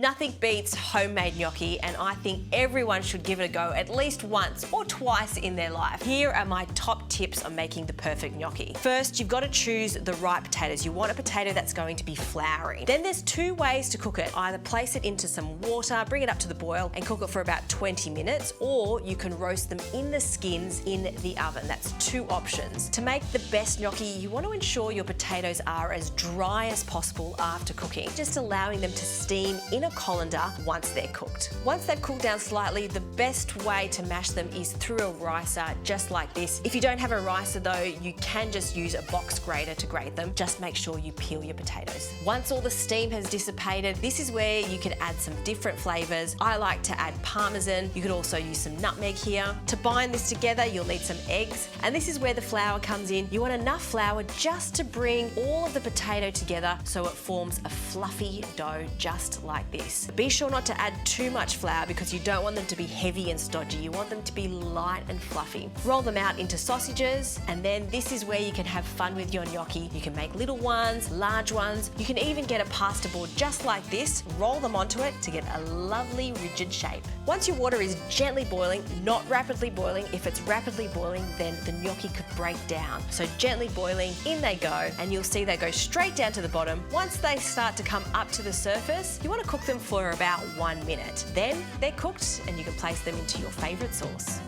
Nothing beats homemade gnocchi, and I think everyone should give it a go at least once or twice in their life. Here are my top tips on making the perfect gnocchi. First, you've got to choose the right potatoes. You want a potato that's going to be floury. Then there's two ways to cook it. Either place it into some water, bring it up to the boil and cook it for about 20 minutes, or you can roast them in the skins in the oven. That's two options. To make the best gnocchi, you want to ensure your potatoes are as dry as possible after cooking, just allowing them to steam in a colander once they're cooked. Once they've cooled down slightly, the best way to mash them is through a ricer, just like this. If you don't have a ricer though, you can just use a box grater to grate them. Just make sure you peel your potatoes. Once all the steam has dissipated, this is where you can add some different flavors. I like to add parmesan. You could also use some nutmeg here. To bind this together, you'll need some eggs, and this is where the flour comes in. You want enough flour just to bring all of the potato together so it forms a fluffy dough just like this. Be sure not to add too much flour because you don't want them to be heavy and stodgy. You want them to be light and fluffy. Roll them out into sausages, and then this is where you can have fun with your gnocchi. You can make little ones, large ones. You can even get a pasta board just like this, roll them onto it to get a lovely rigid shape. Once your water is gently boiling, not rapidly boiling, if it's rapidly boiling, then the gnocchi could break down. So gently boiling, in they go, and you'll see they go straight down to the bottom. Once they start to come up to the surface, you want to cook them for about 1 minute. Then they're cooked and you can place them into your favourite sauce.